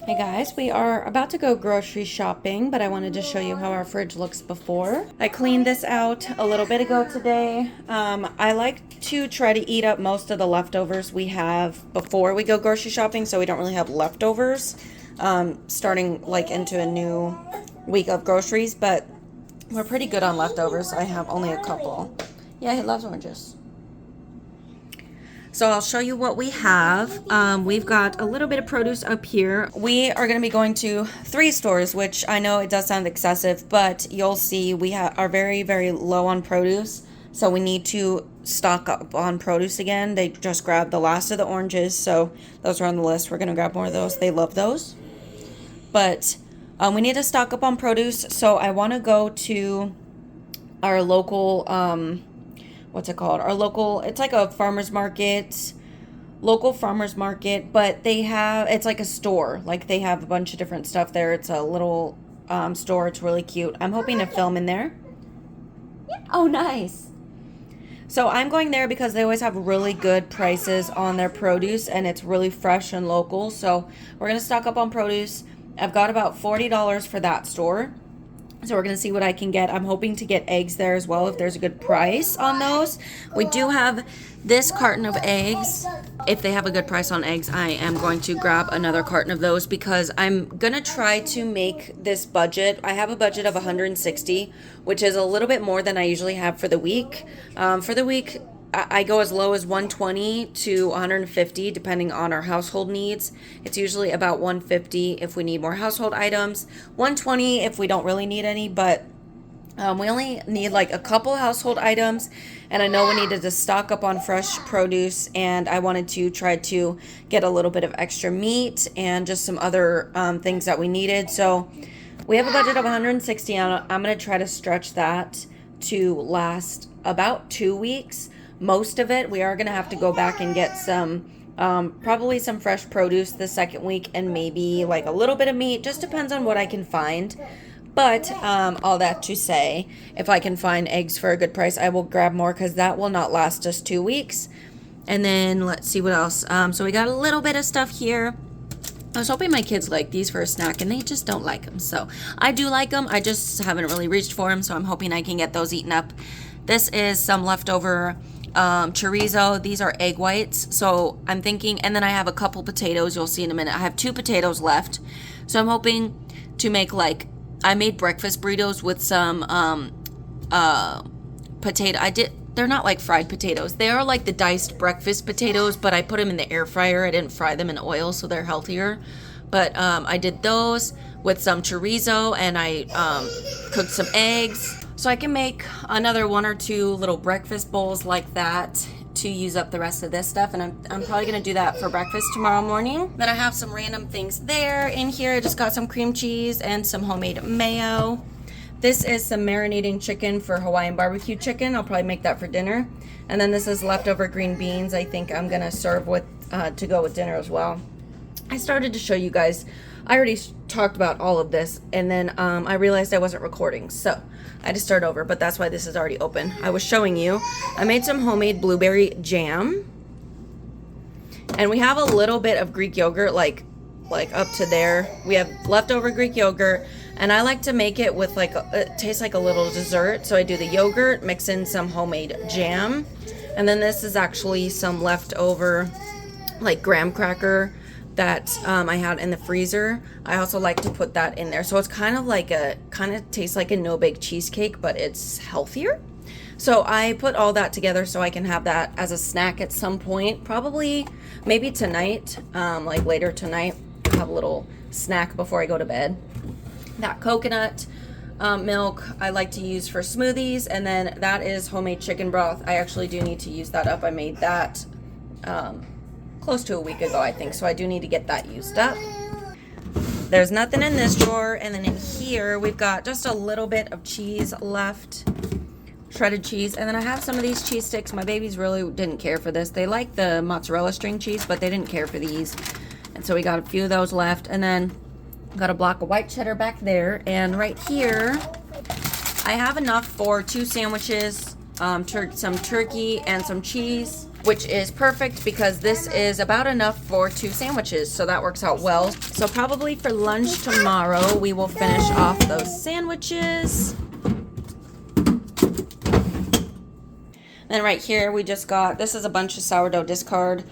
Hey guys, we are about to go grocery shopping, but I wanted to show you how our fridge looks before. I cleaned this out a little bit ago today. I like to try to eat up most of the leftovers we have before we go grocery shopping, so we don't really have leftovers starting like into a new week of groceries, but we're pretty good on leftovers. I have only a couple. Yeah, he loves oranges. So I'll show you what we have. We've got a little bit of produce up here. We are going to be going to 3 stores, which I know it does sound excessive, but you'll see we are very, very low on produce. So we need to stock up on produce again. They just grabbed the last of the oranges, so those are on the list. We're going to grab more of those. They love those. But we need to stock up on produce, so I want to go to our local... what's it called? Our local, it's like a farmer's market, local farmer's market, but they have, it's like a store. Like they have a bunch of different stuff there. It's a little store. It's really cute. I'm hoping to film in there. Yeah. Oh, nice. So I'm going there because they always have really good prices on their produce and it's really fresh and local. So we're going to stock up on produce. I've got about $40 for that store. So we're going to see what I can get. I'm hoping to get eggs there as well if there's a good price on those. We do have this carton of eggs. If they have a good price on eggs, I am going to grab another carton of those because I'm going to try to make this budget. I have a budget of $160, which is a little bit more than I usually have for the week. For the week, I go as low as $120 to $150 depending on our household needs. It's usually about $150 if we need more household items, $120 if we don't really need any, but we only need like a couple household items, and I know we needed to stock up on fresh produce, and I wanted to try to get a little bit of extra meat and just some other things that we needed. So we have a budget of $160, and I'm going to try to stretch that to last about 2 weeks. Most of it, we are going to have to go back and get some, probably some fresh produce the second week and maybe like a little bit of meat. Just depends on what I can find. But all that to say, if I can find eggs for a good price, I will grab more because that will not last us 2 weeks. And then let's see what else. So we got a little bit of stuff here. I was hoping my kids like these for a snack, and they just don't like them. So I do like them. I just haven't really reached for them, so I'm hoping I can get those eaten up. This is some leftover chorizo. These are egg whites, so I'm thinking, and then I have a couple potatoes. You'll see in a minute. I have 2 potatoes left, so I'm hoping to make like, I made breakfast burritos with some potato. They're not like fried potatoes. They are like the diced breakfast potatoes, but I put them in the air fryer. I didn't fry them in oil, so they're healthier. But I did those with some chorizo, and I cooked some eggs. So I can make another 1 or 2 little breakfast bowls like that to use up the rest of this stuff. And I'm probably going to do that for breakfast tomorrow morning. Then I have some random things there. In here, I just got some cream cheese and some homemade mayo. This is some marinating chicken for Hawaiian barbecue chicken. I'll probably make that for dinner. And then this is leftover green beans. I think I'm going to serve with to go with dinner as well. I started to show you guys. I already talked about all of this, and then I realized I wasn't recording, so I had to start over, but that's why this is already open. I was showing you. I made some homemade blueberry jam, and we have a little bit of Greek yogurt, like up to there. We have leftover Greek yogurt, and I like to make it with like, it tastes like a little dessert, so I do the yogurt, mix in some homemade jam, and then this is actually some leftover like graham cracker that I had in the freezer. I also like to put that in there. So it's kind of tastes like a no-bake cheesecake, but it's healthier. So I put all that together so I can have that as a snack at some point. Probably, maybe tonight, like later tonight. I'll have a little snack before I go to bed. That coconut milk I like to use for smoothies. And then that is homemade chicken broth. I actually do need to use that up. I made that close to a week ago, I think, so I do need to get that used up. There's nothing in this drawer, and then in here we've got just a little bit of cheese left, shredded cheese, and then I have some of these cheese sticks. My babies really didn't care for this. They like the mozzarella string cheese, but they didn't care for these, and so we got a few of those left. And then got a block of white cheddar back there, and right here I have enough for 2 sandwiches, some turkey and some cheese. which is perfect because this is about enough for 2 sandwiches, so that works out well. So probably for lunch tomorrow, we will finish off those sandwiches. Then right here, we just got, this is a bunch of sourdough discard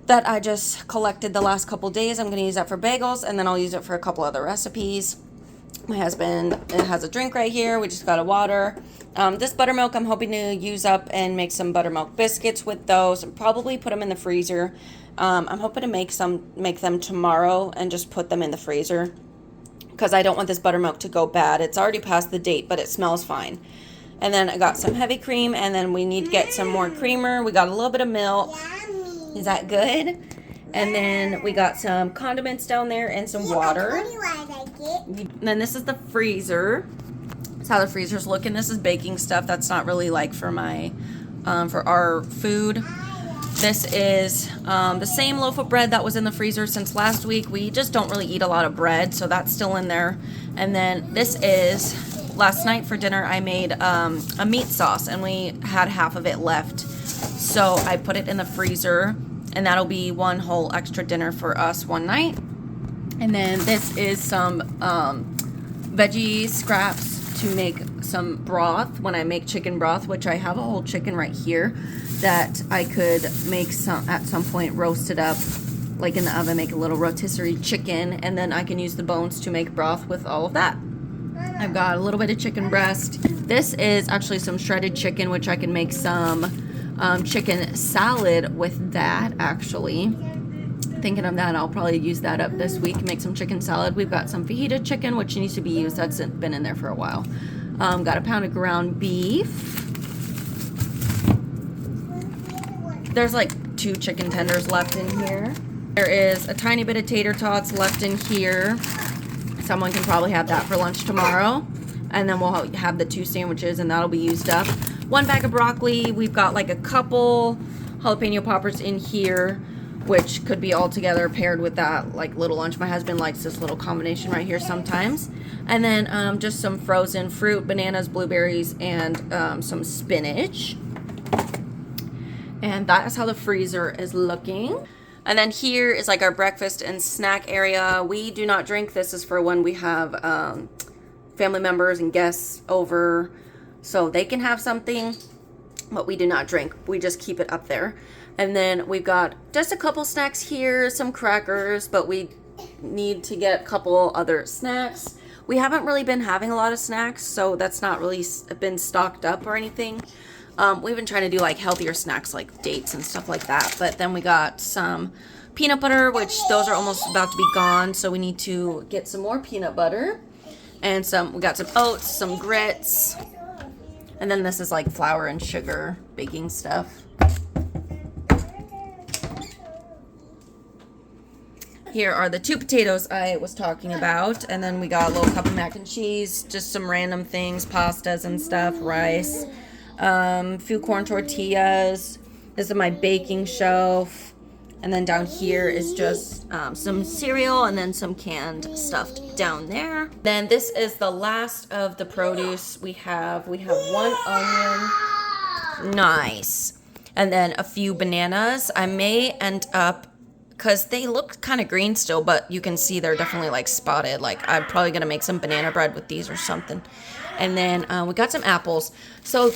that I just collected the last couple days. I'm going to use that for bagels, and then I'll use it for a couple other recipes. My husband has a drink right here. We just got a water. This buttermilk I'm hoping to use up and make some buttermilk biscuits with those and probably put them in the freezer. I'm hoping to make them tomorrow and just put them in the freezer because I don't want this buttermilk to go bad. It's already past the date, but it smells fine. And then I got some heavy cream, and then we need to get some more creamer. We got a little bit of milk. Is that good? And then we got some condiments down there and some water. And then this is the freezer. That's how the freezer's looking. This is baking stuff. That's not really like for my, for our food. This is the same loaf of bread that was in the freezer since last week. We just don't really eat a lot of bread, so that's still in there. And then this is, last night for dinner I made a meat sauce, and we had half of it left. So I put it in the freezer, and that'll be one whole extra dinner for us one night. And then this is some veggie scraps to make some broth when I make chicken broth, which I have a whole chicken right here that I could make some at some point, roast it up like in the oven, make a little rotisserie chicken, and then I can use the bones to make broth with all of that. I've got a little bit of chicken breast. This is actually some shredded chicken, which I can make some chicken salad with that, actually. Thinking of that, I'll probably use that up this week, make some chicken salad. We've got some fajita chicken, which needs to be used. That's been in there for a while. Got a pound of ground beef. There's like 2 chicken tenders left in here. There is a tiny bit of tater tots left in here. Someone can probably have that for lunch tomorrow. And then we'll have the 2 sandwiches, and that'll be used up. 1 bag of broccoli. We've got like a couple jalapeno poppers in here, which could be all together paired with that like little lunch. My husband likes this little combination right here sometimes. And then just some frozen fruit, bananas, blueberries, and some spinach. And that's how the freezer is looking. And then here is like our breakfast and snack area. We do not drink. This is for when we have family members and guests over, so they can have something, but we do not drink. We just keep it up there. And then we've got just a couple snacks here, some crackers, but we need to get a couple other snacks. We haven't really been having a lot of snacks, so that's not really been stocked up or anything. We've been trying to do like healthier snacks like dates and stuff like that. But then we got some peanut butter, which those are almost about to be gone, so we need to get some more peanut butter. And we got some oats, some grits. And then this is like flour and sugar baking stuff. Here are the 2 potatoes I was talking about. And then we got a little cup of mac and cheese, just some random things, pastas and stuff, rice, few corn tortillas. This is my baking shelf. And then down here is just some cereal and then some canned stuff down there. Then this is the last of the produce we have. We have 1 onion. Nice. And then a few bananas. I may end up, because they look kind of green still, but you can see they're definitely like spotted. Like I'm probably going to make some banana bread with these or something. And then we got some apples. So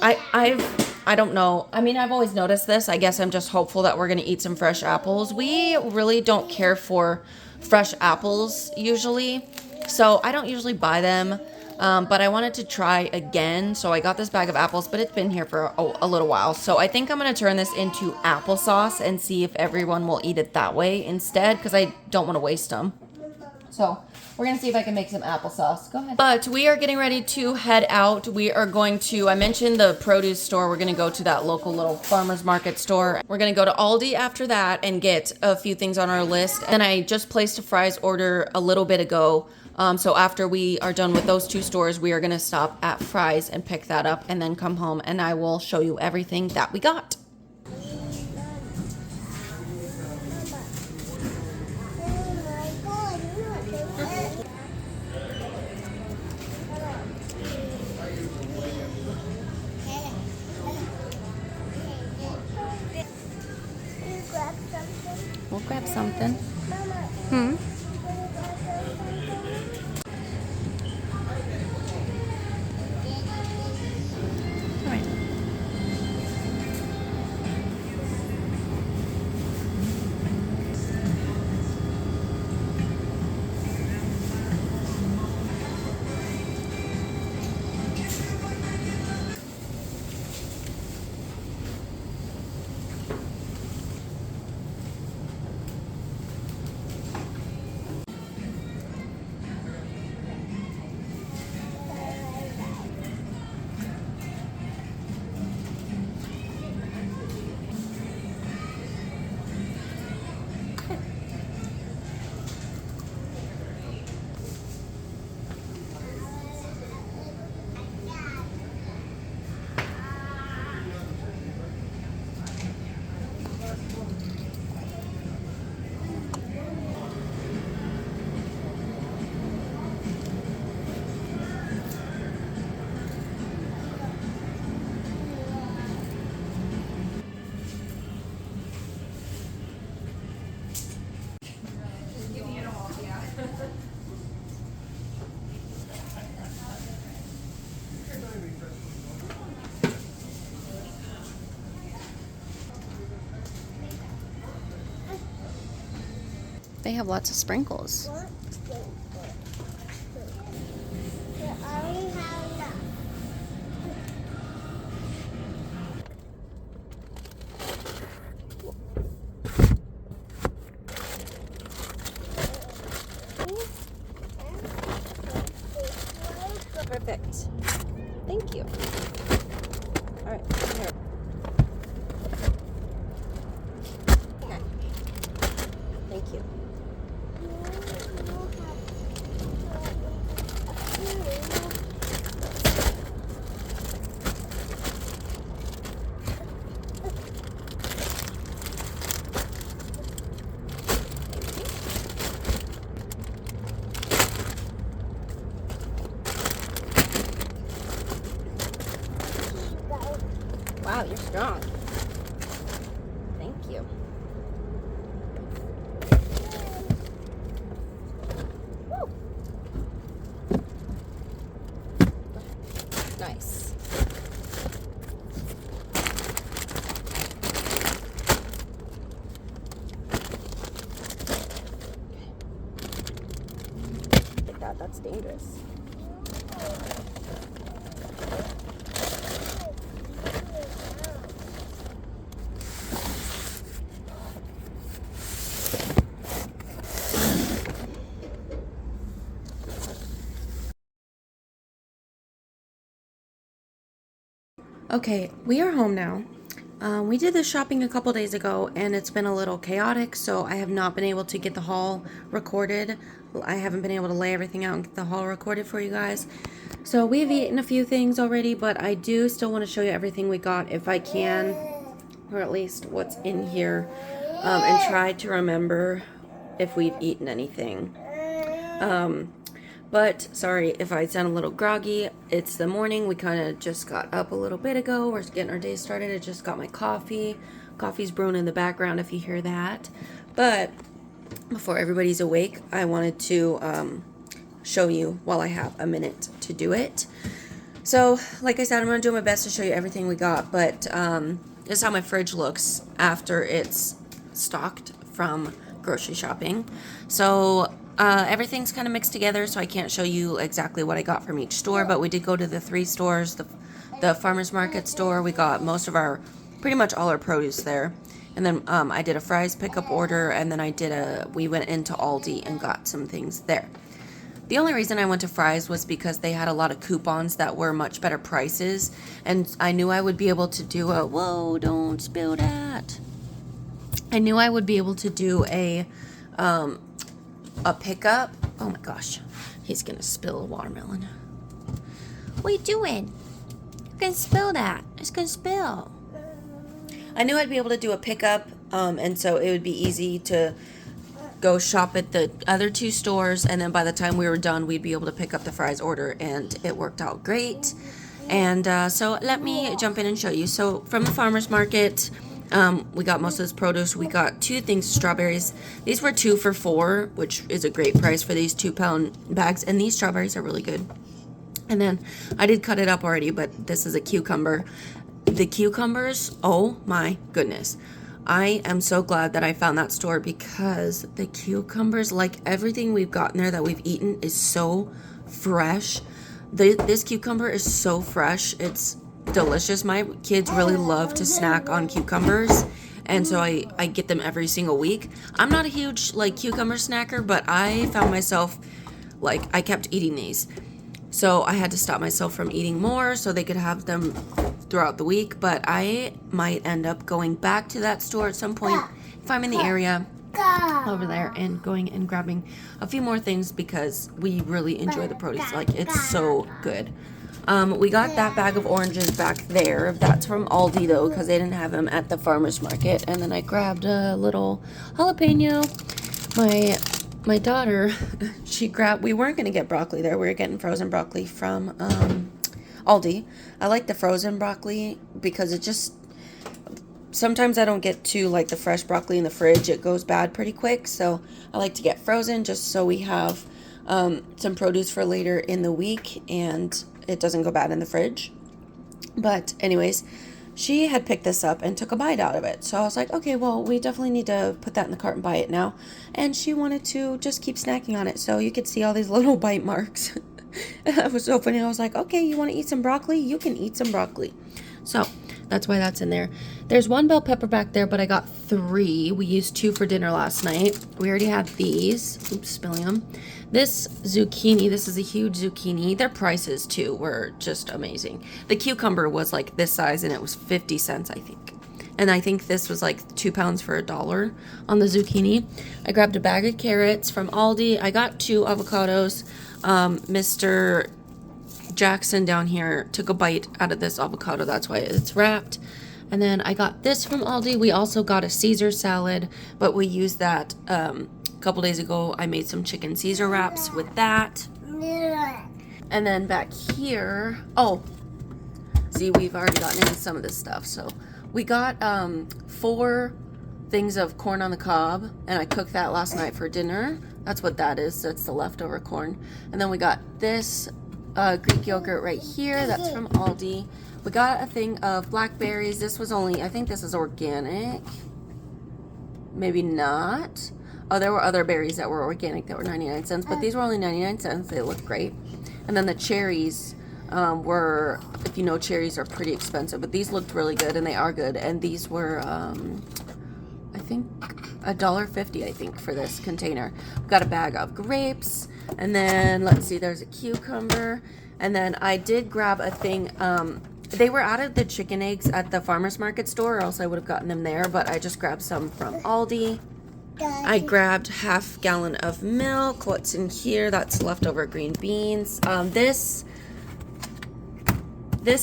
I don't know. I mean, I've always noticed this. I guess I'm just hopeful that we're going to eat some fresh apples. We really don't care for fresh apples usually. So I don't usually buy them. But I wanted to try again. So I got this bag of apples, but it's been here for a little while. So I think I'm going to turn this into applesauce and see if everyone will eat it that way instead, because I don't want to waste them. So we're going to see if I can make some applesauce. Go ahead. But we are getting ready to head out. We are going to, I mentioned the produce store. We're going to go to that local little farmer's market store. We're going to go to Aldi after that and get a few things on our list. And I just placed a fries order a little bit ago. So after we are done with those 2 stores, we are going to stop at Fry's and pick that up and then come home and I will show you everything that we got. something? Hmm? All right. They have lots of sprinkles. Perfect. Thank you. All right, here. Okay. Thank you. Wow, you're strong. Thank you. Woo. Nice. Like that, that's dangerous. Okay, we are home now. We did this shopping a couple days ago and it's been a little chaotic, so I have not been able to get the haul recorded. I haven't been able to lay everything out and get the haul recorded for you guys. So we've eaten a few things already, but I do still want to show you everything we got if I can, or at least what's in here, and try to remember if we've eaten anything. But sorry if I sound a little groggy. It's the morning. We kind of just got up a little bit ago. We're getting our day started. I just got my coffee. Coffee's brewing in the background if you hear that. But before everybody's awake, I wanted to show you while I have a minute to do it. So, like I said, I'm going to do my best to show you everything we got. But this is how my fridge looks after it's stocked from grocery shopping. So everything's kind of mixed together, so I can't show you exactly what I got from each store, but we did go to the 3 stores. The farmer's market store, we got most of our, pretty much all our produce there. And then I did a fries pickup order, and then we went into Aldi and got some things there. The only reason I went to Fry's was because they had a lot of coupons that were much better prices, and I knew I would be able to do whoa, don't spill that. I knew I would be able to do a pickup. Oh my gosh, he's gonna spill a watermelon. What are you doing? You're gonna spill that. It's gonna spill. I knew I'd be able to do a pickup, and so it would be easy to go shop at the other 2 stores, and then by the time we were done, we'd be able to pick up the fries order, and it worked out great. And so let me jump in and show you. So from the farmer's market, We got most of this produce. We got 2 things of strawberries. These were 2 for $4, which is a great price for these 2-pound bags. And these strawberries are really good. And then I did cut it up already, but this is a cucumber. The cucumbers, oh my goodness. I am so glad that I found that store because the cucumbers, like everything we've gotten there that we've eaten, is so fresh. This cucumber is so fresh. It's delicious. My kids really love to snack on cucumbers, and so I get them every single week. I'm not a huge like cucumber snacker, but I found myself like I kept eating these. So I had to stop myself from eating more so they could have them throughout the week. But I might end up going back to that store at some point if I'm in the area over there and going and grabbing a few more things because we really enjoy the produce. Like, it's so good. We got that bag of oranges back there. That's from Aldi though, because they didn't have them at the farmer's market. And then I grabbed a little jalapeno. My daughter, we weren't going to get broccoli there. We were getting frozen broccoli from Aldi. I like the frozen broccoli because it just, sometimes I don't get to like the fresh broccoli in the fridge. It goes bad pretty quick. So I like to get frozen just so we have some produce for later in the week and it doesn't go bad in the fridge. But anyways, she had picked this up and took a bite out of it. So I was like, okay, well, we definitely need to put that in the cart and buy it now. And she wanted to just keep snacking on it. So you could see all these little bite marks. That was so funny. I was like, okay, you want to eat some broccoli? You can eat some broccoli. So that's why that's in there. There's 1 bell pepper back there, but I got 3. We used 2 for dinner last night. We already had these. Oops, spilling them. This zucchini, this is a huge zucchini. Their prices too were just amazing. The cucumber was like this size and it was 50 cents, I think. And I think this was like 2 pounds for $1 on the zucchini. I grabbed a bag of carrots from Aldi. I got 2 avocados. Mr. Jackson down here took a bite out of this avocado. That's why it's wrapped. And then I got this from Aldi. We also got a Caesar salad, but we used that a couple days ago. I made some chicken Caesar wraps with that. And then back here, oh, see, we've already gotten into some of this stuff. So we got 4 things of corn on the cob, and I cooked that last night for dinner. That's what that is. That's the leftover corn. And then we got this Greek yogurt right here. That's from Aldi. We got a thing of blackberries. This was only, I think this is organic. Maybe not. Oh, there were other berries that were organic that were 99 cents, but these were only 99 cents. They look great. And then the cherries were, if you know, cherries are pretty expensive, but these looked really good, and they are good. And these were, I think, $1.50, I think, for this container. We've got a bag of grapes, and then, let's see, there's a cucumber. And then I did grab a thing, they were out of the chicken eggs at the farmer's market store, or else I would have gotten them there, but I just grabbed some from Aldi. I grabbed half gallon of milk. What's in here? That's leftover green beans. This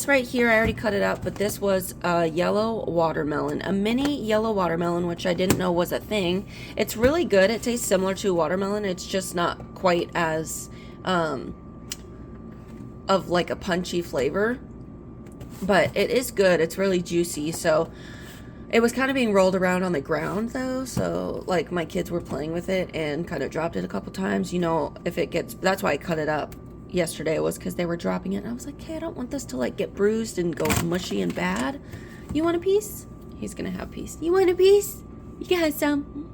right here, I already cut it up, but this was a yellow watermelon, a mini yellow watermelon, which I didn't know was a thing. It's really good. It tastes similar to watermelon. It's just not quite as of like a punchy flavor, but it is good. It's really juicy. So it was kind of being rolled around on the ground though, so like my kids were playing with it and kind of dropped it a couple times. You know, if it gets, that's why I cut it up yesterday, was because they were dropping it, and I was like, hey, I don't want this to like get bruised and go mushy and bad. You want a piece? He's gonna have a piece. You want a piece? You can have some.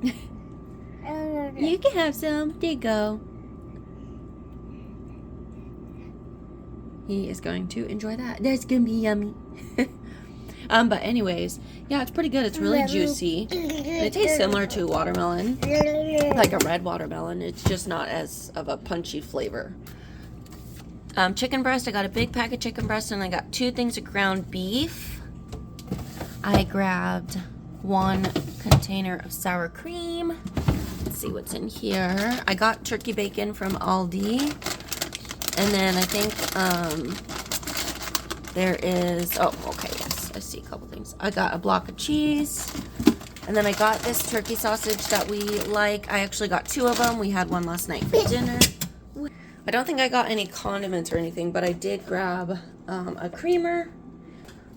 You can have some. There you go. He is going to enjoy that. That's gonna be yummy. But anyways, yeah, it's pretty good. It's really juicy. It tastes similar to watermelon, like a red watermelon. It's just not as of a punchy flavor. Chicken breast. I got a big pack of chicken breast, and I got 2 things of ground beef. I grabbed 1 container of sour cream. Let's see what's in here. I got turkey bacon from Aldi. And then I think there is, oh, okay, yes, I see a couple things. I got a block of cheese, and then I got this turkey sausage that we like. I actually got 2 of them. We had one last night for dinner. I don't think I got any condiments or anything, but I did grab a creamer.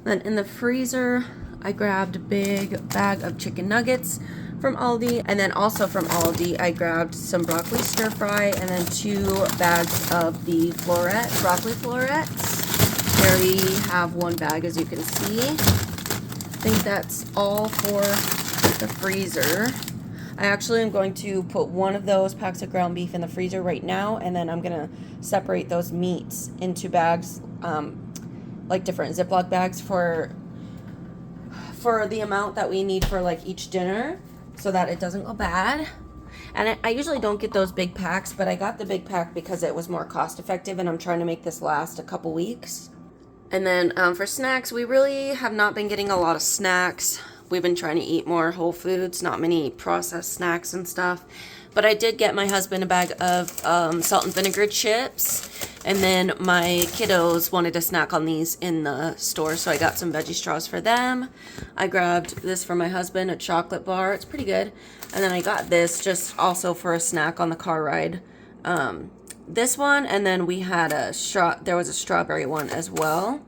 Then in the freezer, I grabbed a big bag of chicken nuggets from Aldi, and then also from Aldi I grabbed some broccoli stir fry and then 2 bags of the broccoli florets. There we have 1 bag, as you can see. I think that's all for the freezer. I actually am going to put 1 of those packs of ground beef in the freezer right now, and then I'm gonna separate those meats into bags, like different Ziploc bags for the amount that we need for like each dinner, so that it doesn't go bad. And I usually don't get those big packs, but I got the big pack because it was more cost effective, and I'm trying to make this last a couple weeks. And then for snacks, we really have not been getting a lot of snacks. We've been trying to eat more whole foods, not many processed snacks and stuff. But I did get my husband a bag of salt and vinegar chips. And then my kiddos wanted a snack on these in the store, so I got some veggie straws for them. I grabbed this for my husband, a chocolate bar. It's pretty good. And then I got this just also for a snack on the car ride. This one, and then we had there was a strawberry one as well.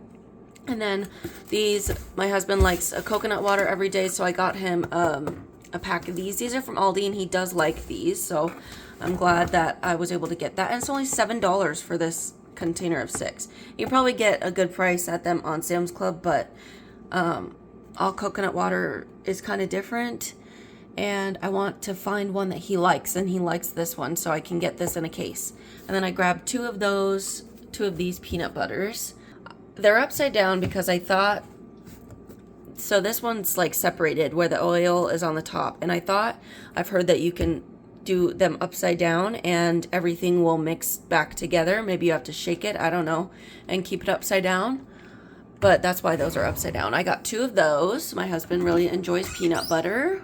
And then these, my husband likes a coconut water every day, so I got him a pack of these. These are from Aldi, and he does like these, so I'm glad that I was able to get that. And it's only $7 for this container of 6. You probably get a good price at them on Sam's Club, but all coconut water is kind of different, and I want to find one that he likes, and he likes this one, so I can get this in a case. And then I grabbed 2 of these peanut butters. They're upside down because I thought, so this one's like separated where the oil is on the top, and I've heard that you can do them upside down and everything will mix back together. Maybe you have to shake it, I don't know, and keep it upside down, but that's why those are upside down. I got 2 of those. My husband really enjoys peanut butter.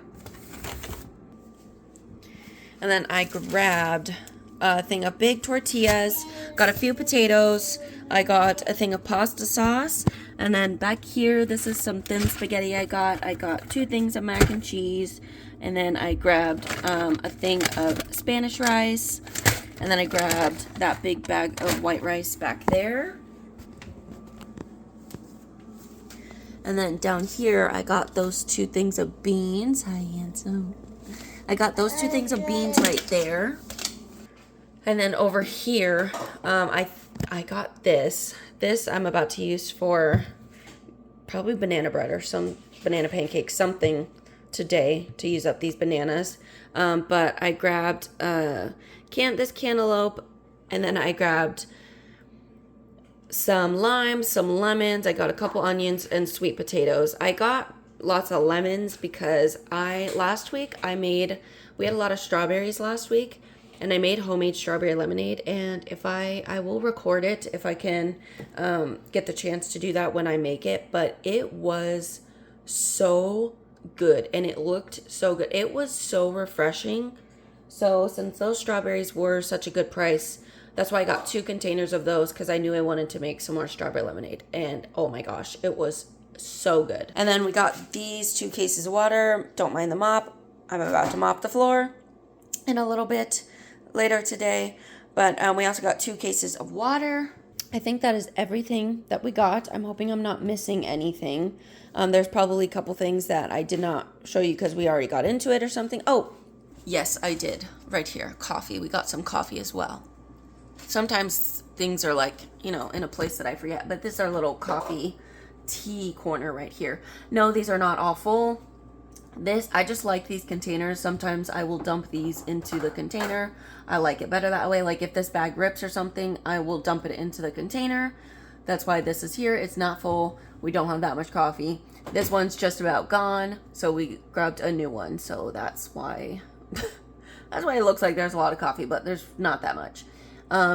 And then I grabbed a thing of big tortillas, got a few potatoes, I got a thing of pasta sauce, and then back here, this is some thin spaghetti I got. I got 2 things of mac and cheese, and then I grabbed a thing of Spanish rice, and then I grabbed that big bag of white rice back there. And then down here, I got those 2 things of beans. Hi, handsome. I got those 2 things of beans right there. And then over here, I got this. This I'm about to use for probably banana bread or some banana pancakes, something today to use up these bananas. But I grabbed this cantaloupe, and then I grabbed some limes, some lemons. I got a couple onions and sweet potatoes. I got lots of lemons because last week we had a lot of strawberries last week, and I made homemade strawberry lemonade, and if I will record it if I can get the chance to do that when I make it, but it was so good and it looked so good. It was so refreshing. So since those strawberries were such a good price, that's why I got 2 containers of those, because I knew I wanted to make some more strawberry lemonade, and oh my gosh, it was so good. And then we got these 2 cases of water. Don't mind the mop. I'm about to mop the floor in a little bit later today, but we also got 2 cases of water. I think that is everything that we got. I'm hoping I'm not missing anything. There's probably a couple things that I did not show you because we already got into it or something. Oh, yes, I did. Right here, coffee. We got some coffee as well. Sometimes things are like, in a place that I forget, but this is our little coffee tea corner right here. No, these are not all full. I just like these containers. Sometimes I will dump these into the container. I like it better that way. Like if this bag rips or something, I will dump it into the container. That's why this is here. It's not full. We don't have that much coffee. This one's just about gone, so we grabbed a new one. So that's why that's why it looks like there's a lot of coffee, but there's not that much.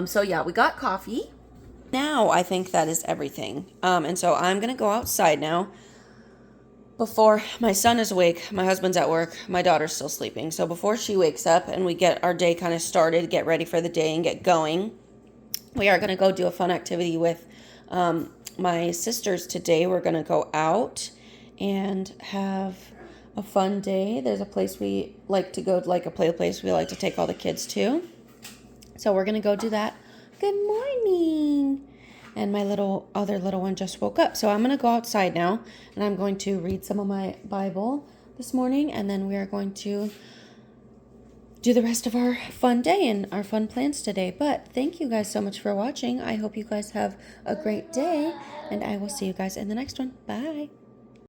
So yeah, we got coffee. Now I think that is everything. And so I'm gonna go outside now. Before my son is awake, my husband's at work, my daughter's still sleeping. So before she wakes up and we get our day kind of started, get ready for the day and get going, we are going to go do a fun activity with my sisters today. We're going to go out and have a fun day. There's a place we like to go, like a play place we like to take all the kids to. So we're going to go do that. Good morning. and my other little one just woke up. So I'm going to go outside now, and I'm going to read some of my Bible this morning, and then we are going to do the rest of our fun day and our fun plans today. But thank you guys so much for watching. I hope you guys have a great day, and I will see you guys in the next one. Bye.